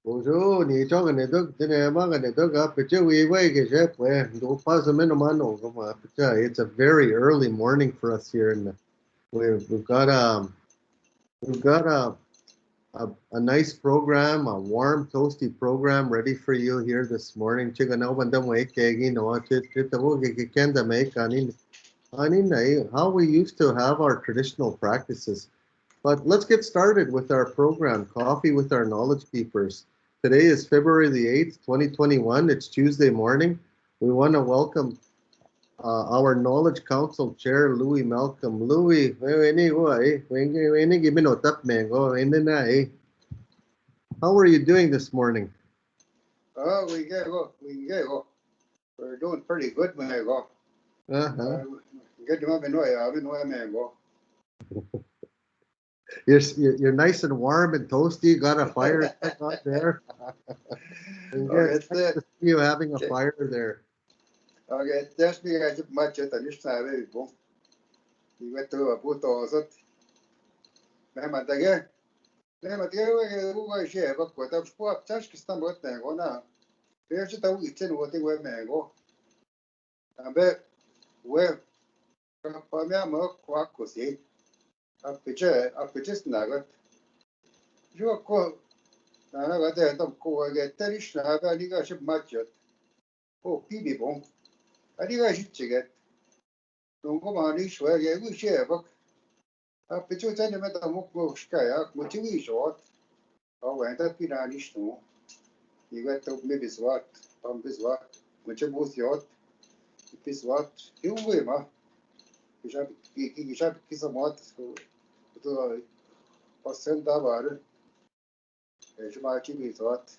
Bonjour, ni cho cái này tôi thế này mà cái này tôi gặp cái chơi với cái chef vậy, đồ pass mình nó mà nó cái mà it's a very early morning for us here, and we've got a nice program, a warm, toasty program ready for you here this morning. Chicken oven them way kegi no chitago kenda make ani how we used to have our traditional practices. But let's get started with our program, Coffee with Our Knowledge Keepers. Today is February the 8th, 2021. It's Tuesday morning. We want to welcome our Knowledge Council Chair, Louis Malcolm. Louis, how are you doing this morning? Oh, we get go. We're doing pretty good, man. Go. Uh-huh. Get them up in way, man. Go. You're nice and warm and toasty. Got a fire on there. And Okay, it's nice to see you having a fire there. okay. Just me, I just much at the next time. Go. You get to a put or so. Man, again. Man, again, we share, but what I've got, touch the stomach, go now. There's just a week in what they were, man. Go. I bet, well, Pamela, quack was it. Up the just nugget. You call. Nana ga de dom ko ga terish na ba ni ga ship machet. O pibi bon. Ani ga shit chiget. Don ko ma ni shwa ga gu she bak. A pichu tane me da mo ko shka ya mo chi wi shot. A wa ta pi na ni shno. I ga to me biswat. Pam biswat. Mo che mo syot. Biswat. Yu we ma. Ki shap ki sa mat ko. To pasen da bar. E shma chi biswat.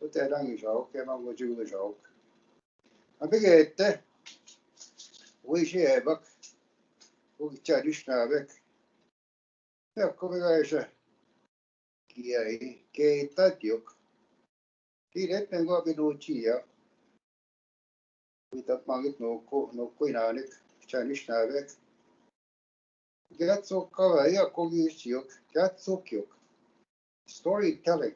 O te dang i shok. Ke ma mo chi wi shok. A bi ge te. We she bak. O cha dish na bek. Ja, come esce chi è che tatiok chi rete go binucia with that magit no kuinanik chanish navek gatso kavaya kogichiok gatso kyok storytelling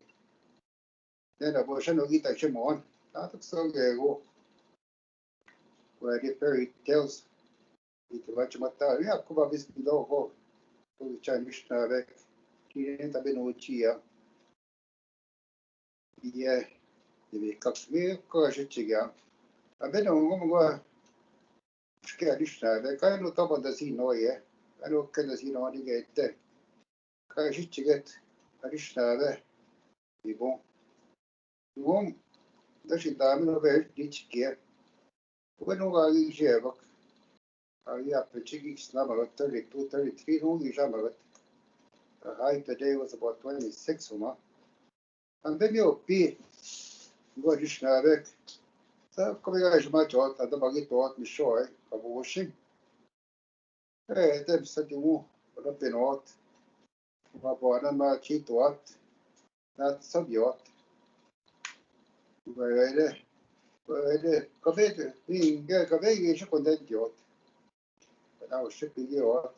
then a bosha no gita chemon tatok so go where the fairy tales it much mata ya kuba bis bido go to chanish navek chi rete binucia yeah the kaksmi ko shichiga abeno go Perché additionale, quando dopo da si noi, quando che da si noi che te, che ci che additionale, di buon, buon, da si da meno per dici che, quando va in giro, I per ci snama 32, 33, non diciamo che the height today was about 26, and then you'll be go additionale, so come I ma giornata da baghetto mi show, a washing, te sta di mu, da penot, ma buona ma ci tuat, na sabiot, Böyle kafede gel kafeye geçip ondan diyor. Ben o şey biliyor.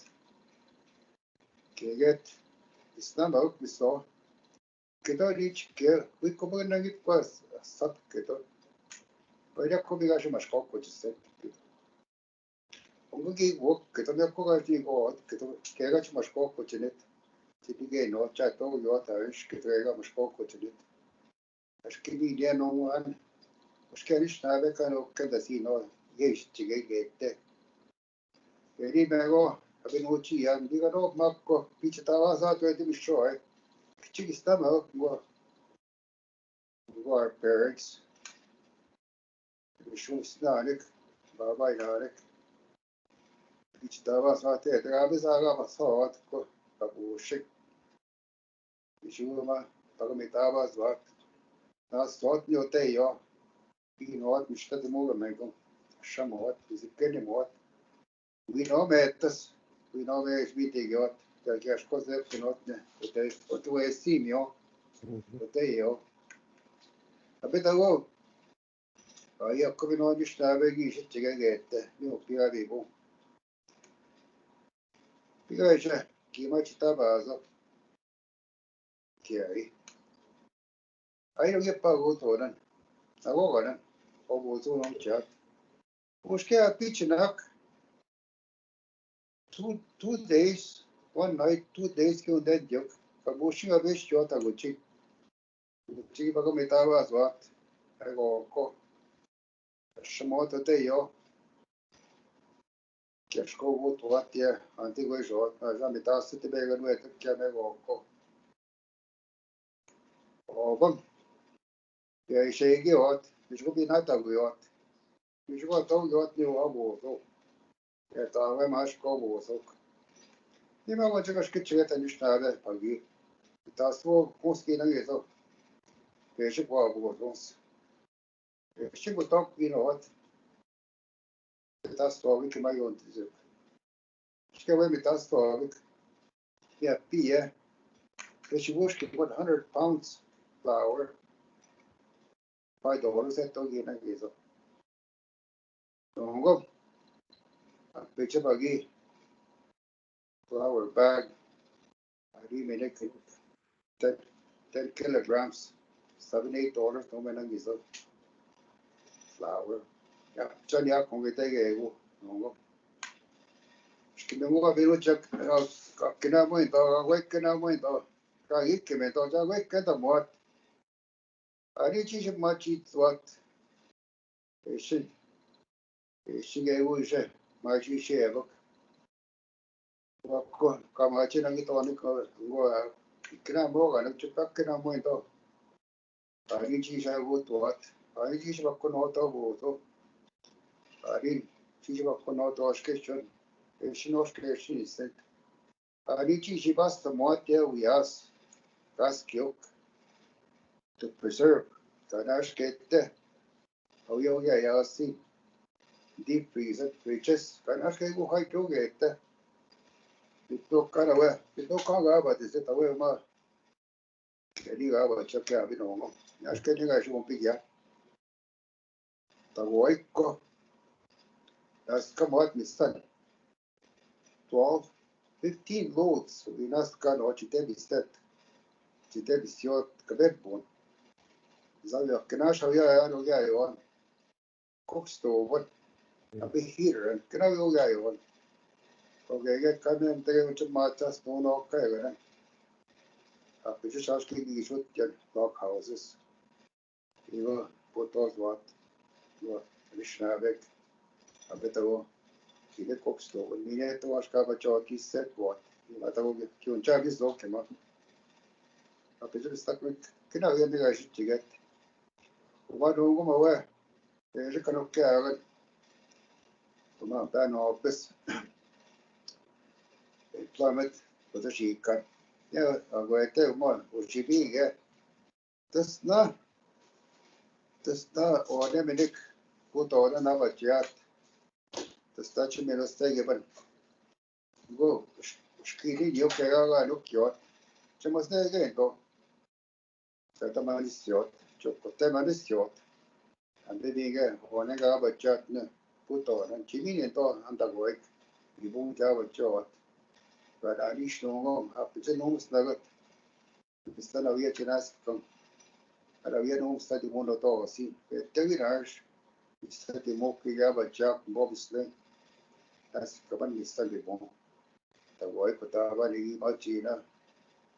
Keget İstanbul miso. Kedo hiç ke bu komu na git pas sat kedo. Böyle komi gaşı maş kokko çiset. Ongu ki wo kedo ne ko gaşı go kedo ke gaşı maş kokko çinet. Tipige no cha to yo ta iş kedo ga maş kokko çinet. Aşkı bir diye no an. Aşkı iş na be kan o kada si no geç çige gette. Vedi go venuti an dicono Marco qui ci stava stato e di show ci stava go our parents şu snanik baba inanik ci stava stato e drabe saga passat ko abu shik şu ma pagomitava zvat nas tot nyo te yo pinot mi sta de mo me go shamot zikene mot we know metas we know me svitigot perché ascolta pinot ne o tu è simio o te io Abita go io come non gli stava chi si cegagette io più avevo più c'è chi ma ci stava so che hai ai đâu biết bao nhiêu tuổi nên à có gọi nên có bộ số nó chết Už kā pitching 2 days, 1 night, 2 days que then joke. Kabushing a bit short a gucci. Gucci bago metava swat. I go ko. Shmoto te yo. Keshko wood what ya. Antigo short. As a meta city bag and wet can I go ko. Oh, bum. Yeah, shaggy hot. Which would be not a yacht. Which was told yacht new abo. Yeah, I mash go so. Nima wat czegoś kiczyta niż na pagi. Ta słowo polski na jest. Wiesz, było wąs. Jeszcze bo tak winowat. Ta słowo ki mają tyzy. Szkoły mi ta słowo. Ja pije. Jeśli włoszki 100 pounds flour. $5 to gina jest. Dongo. A picze pagi. Flour bag. I make it 10 kilograms. $7-8 to me nang iso. Flour. Ja, chân ya không cái tay ghế của nó cái nó bị nó chắc cái nào mới to quét cái nào mới to cái ít cái mới to ra quét cái tầm một anh ấy chỉ mà chỉ tuột cái xin cái vui chứ mà chỉ xe bốc và còn mà chỉ là cái to này có cái nào mua cái nó chụp cái nào mới to anh ấy chỉ sẽ vô tuột anh ấy chỉ bắt con nó to vô to anh ấy chỉ bắt con nó to cái chuyện Sinoshke said, Arichi Shibasta Moatia Wias, Gaskiok, to preserve, Kanashkete, Oyoga Yasi, deep freezer, riches, Kanashke go high to get, it took Karawa, it took Kanga, is it away ma? Any hour check out in Omo, Nashketting I won't be yet. The Woiko, that's come out, Miss Son. 12, 15 loads we nas kan o chitebi siot kabetbon zavia kenash havia no ga yon cook stove a big heater and kana yo ga yon okay get kamen te uch mata stone o ka yon a pichu shaski gi shot jan block houses you potos what no rishnavek a betawo kile cook stove ni ne to ashka bacho ki set what matawo ki uncha bis do kema a pichu stak kana yo ne ga shit What do you want? There's a kind of care. Come on, ban office. Employment, but the she can. Yeah, I'm going to tell one. Would she be? Yeah. That's not, or Dominic put on another chat. The statue made us take it. Go. Skiddy, you can look your. She must say again, go. Set a man is short. Chocolate 10 minutes short. And then again, one egg chat. Put on and Jimmy and on underwork. You won't have a short. But I reached no home. After the home snugget, instead of yet an ask from Arabian home study one at all. See, David Harsh, he studied Moki Gaba Jack, Bobby Sling. That's Kaban study bomb. The wife of Tabani Machina.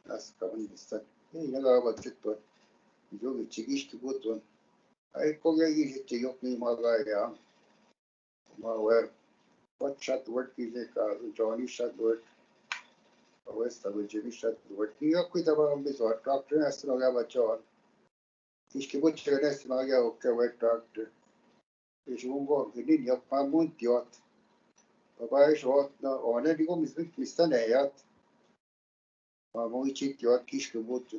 That's Kaban study. Hey, never about it, but you get chickish to good one. I forget you to yok me my guy. My well, what shot work is it? Johnny shot work. West of Jimmy shot work. New York with about this or doctor has to know about John. He's keep what you're next to my okay, wet doctor. He's won't go in your pamunt yacht. Papa short no on any go Miss Mr. Nayat. Mamma cheat yacht, Kishkabut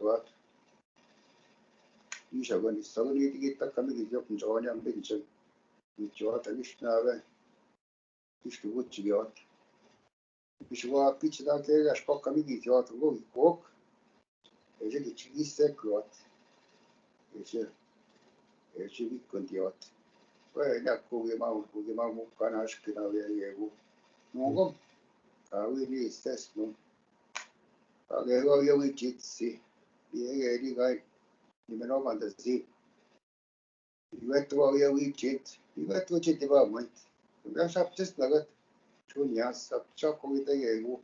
what? You shall when it's suddenly to get the coming up in John and Vincent. With yacht and Ishnave. Kishkabut yacht. Ishwa pitch that there as cock coming with yacht to go walk. A little cheese secret. It's a big yacht. Well, that go with Mamma Kanashkin. No go. I really test no. I go you with it, see. The guy. ni meno man da zi iwet wa ya wi chit iwet wa chit ba mo ya sap just lagat chunya sap cha ko ite ye gu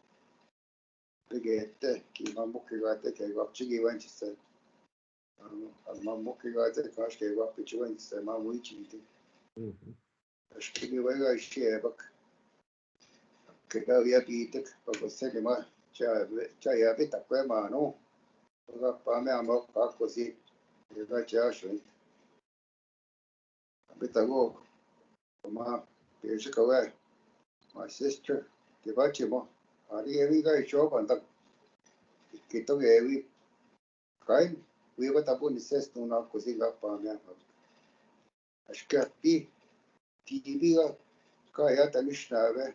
begete ki ma mo ki ga te ke ga chi gi wan chi se ma mo ki ga te ka ke ga pi chi wan se ma wi chi ti shi gi wa ga shi bak ke ga ya bi te ba ko se ma cha ya bi ta ko ma no ga pa me amo ka ko si ga cha shi bi ta go ma be shi ka wa my sister ke ba chi mo ari evi ga show ban ta ki to evi kai we va ta pun ses tu na ko si ga pa me ashka pi ti bi ga ka ya ta ni shnave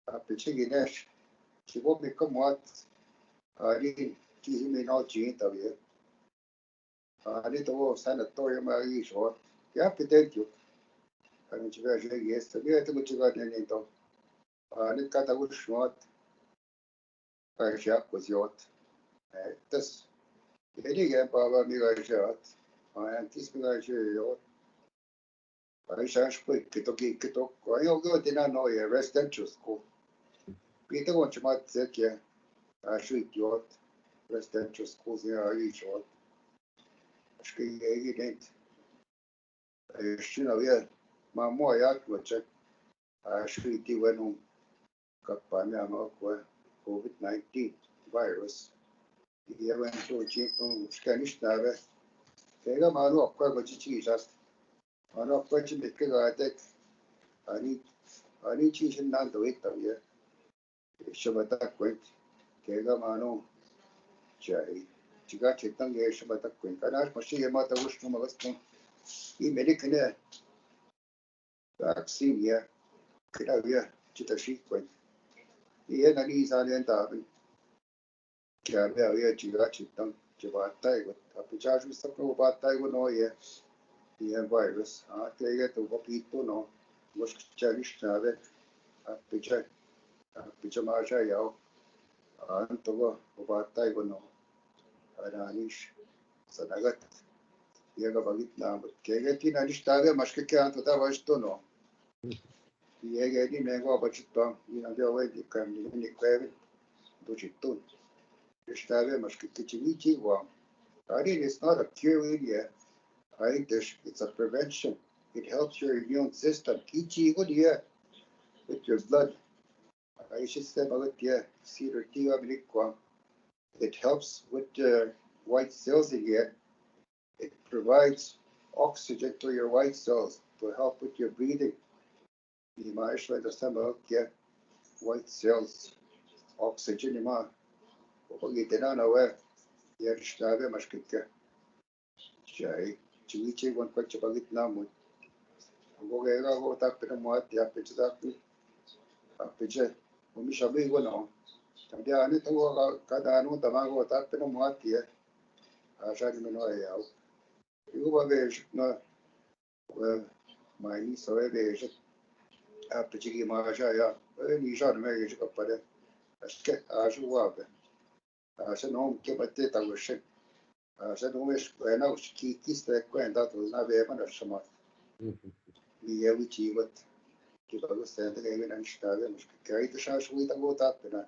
a pe chi gi nesh ki bo me ko mo ari ki me no chi ta ye ari to sa na to ya ma i show ya pe te ti ani chi ga je yes ta ye to chi ga ne to ani ka ta u shot ka sha ko yot das Wenige Baba Mirajat, antes Mirajat, Aisha Split, Kitoki Kitok, I go dinner no a residential school. Peter wants you might say, yeah, I should yacht, residential schools here are each yacht. I should get it. I should know, yeah, my more yacht would check. I should do when home got by me, I'm COVID-19 virus. He went to a chief Spanish Nave. They got my rock, quite what you just. Ano question it ga tek ani chi shin nan to it ye shabata kwent ke ga mano chai chiga chitang ye shabata kwent kana mashi ye mata wushnu magaston I medicine vaccine ye kida ye chita shi kwent ye na ni sa len ta kya be ye chiga chitang chibata ye apicha shu sapro bata ye no ye virus te ye to popito no mush chalish nave apicha Pichamaja yao antogo ubata igono ananish sanagat yega bagit na kege tin anish tave mashke ke anto da vashto no yega ni nego bachito ina de we di kam ni kweve do chitun ishtave mashke kichivichi wa ari is not a cure yet right it's a prevention it helps your immune system kichi good yeah with your blood I should say about yeah cedar tea ablikwa. It helps with the white cells you get. It provides oxygen to your white cells to help with your breathing. You might try to somehow get white cells oxygen in my na we yershave mashkika. Jai chiwichi one kwacha bagit namu. Go gega go tak pina muat ya pichak piche. Umi shabi go no. Tamdia ani to kada anu tamago tak pina muat ya. Asha ni no ya. You were no my niece already after Chigi Maja, any shot marriage up for it. I said, as you were. I said, no, keep a tit. I was shit. I said, no, when I was kissed that grand, that was not very much. The every tea, but keep a stand again and started and carry the shots with a boat up in a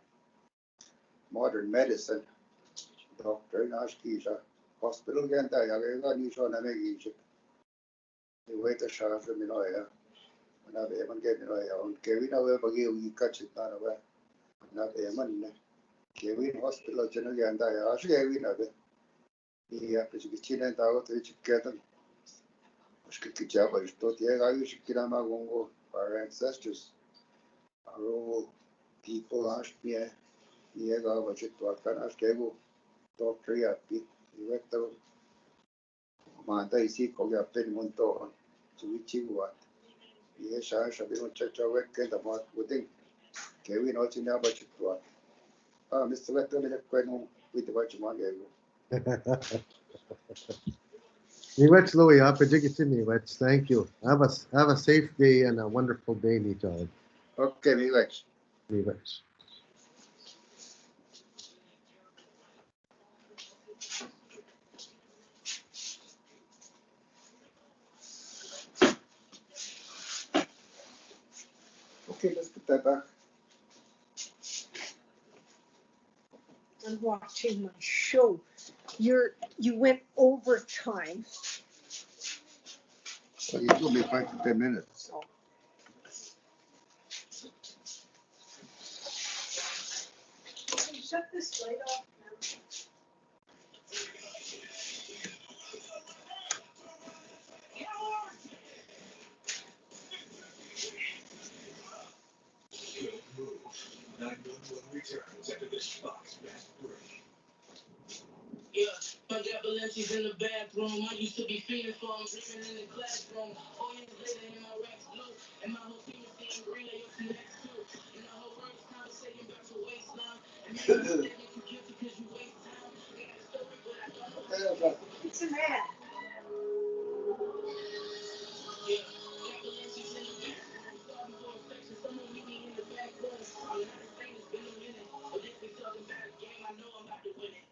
modern medicine. Doctor Nashkisha, hospital again, I got you on an Egypt. The way the shots from Minoya. When I ever get it, I own Kevin, however, you catch it none away. Not a man. Kevin Hospital, General, and I asked Kevin of it. He had to get in out to get them. Skikijaba is tot Yaga Shikirama Gongo, our ancestors. Our old people asked me, Yaga was it to Akanas Kevo, Doctor Yapi, Director Manda isi Koga Penmonto, to which he what. Yes, I shall be on church away, get the mark within. Kevin also never to what. Mr. Vector, with the watchman gave. Miigwech Louie, Apajigiti Miigwech. Thank you. Have a safe day and a wonderful day, Nito. Okay, Miigwech. Miigwech. Okay, let's put that back. I'm watching my show. You went overtime. So you told me 5 to 10 minutes. So. Shut this light off now. Returns after this Fox fast break. Yeah, my got Balenci's in the bathroom. I used to be feeding for him, dreaming in the classroom. 4 years later, in my racks blue, and my whole team is seeing green. I used to next to, and the whole world's conversating about your waistline. And maybe you think you guilty because you waste time. I got a story, but I don't know. It's an ad. Yeah, got Balenci's in the bathroom. Starting for a section, someone meet me in the back room. I'm not as famous, been a minute. But if we talking about a game, I know I'm about to win it.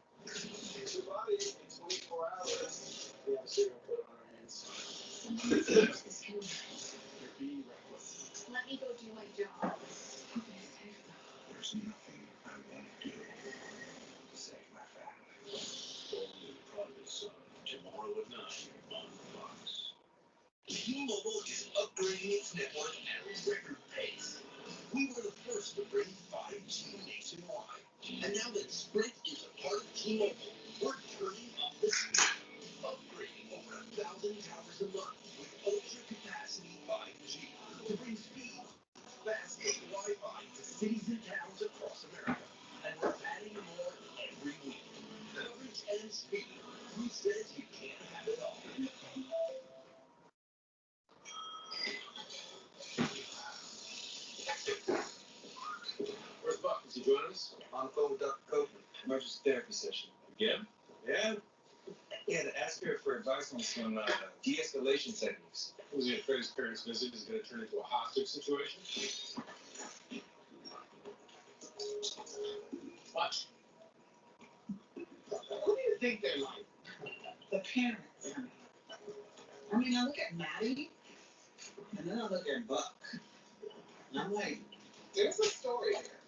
Your body in 24 hours. We have a serial killer on our hands. Be reckless. Let me go do my job. There's nothing I won't do to save my family. Only Prodigal Son, tomorrow at 9 on Fox. T-Mobile is upgrading its network at a record pace. We were the first to bring 5G nationwide. And now that Sprint is a part of T-Mobile, we're turning up the speed, upgrading over 1,000 towers a month with ultra-capacity 5G to bring speed, fastest Wi-Fi to cities and towns across America. And we're adding more every week. Coverage and speed. Who says you can't have it all? Where's Buck? Is he joining us? On the phone with Dr. Copeland. Emergency therapy session. Again? Yeah. Yeah, to ask her for advice on some de-escalation techniques. Was he afraid his parents' visit is going to turn into a hostage situation? What? Who do you think they're like? The parents. I mean, I look at Maddie, and then I look at Buck, and I'm like, there's a story there.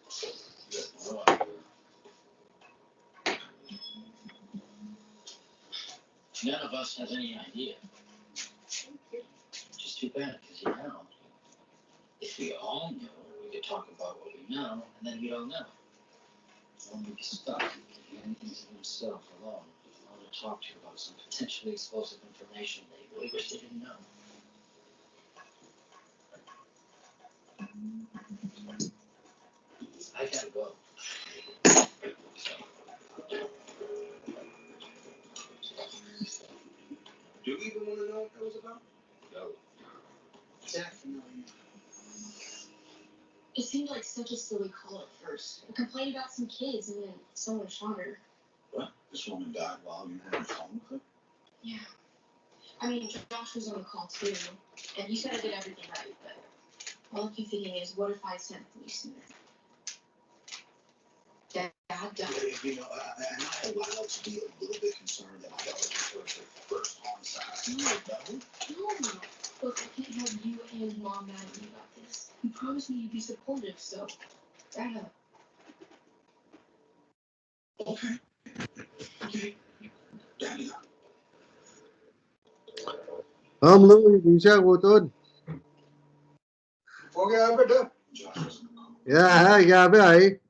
None of us has any idea. Which is too bad, because if we all knew, we could talk about what we know, and then we'd all know. One would be stuck, anything to himself alone. I want to talk to you about some potentially explosive information that you really wish they didn't know. I gotta go. Do you even want to know what that was about? No. Definitely. It seemed like such a silly call at first. A complaint about some kids and then someone shot her. What? This woman died while you were on the phone with her? Yeah. I mean, Josh was on the call too, and he said I did everything right, but all I keep thinking is, what if I sent police sooner? Dad died. You know, and I allowed to be a little bit concerned that my daughter was first homicide. No. Look, I can't have you and Mom mad at me about this. You promised me you'd be supportive, so back up. Okay. Daddy. Louis, Isha Gotun. Okay, I'm better. Josh doesn't know. Yeah, bhai.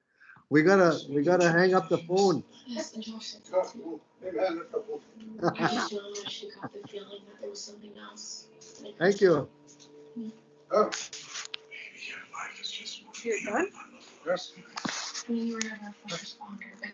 We gotta hang up the phone. Yes, and Josh said Oh, that too. maybe I'll look up. I just don't want to shake off the feeling that there was something else. Thank you. Oh, Maybe your life is just You're done? yes. I mean, you were never a first responder, but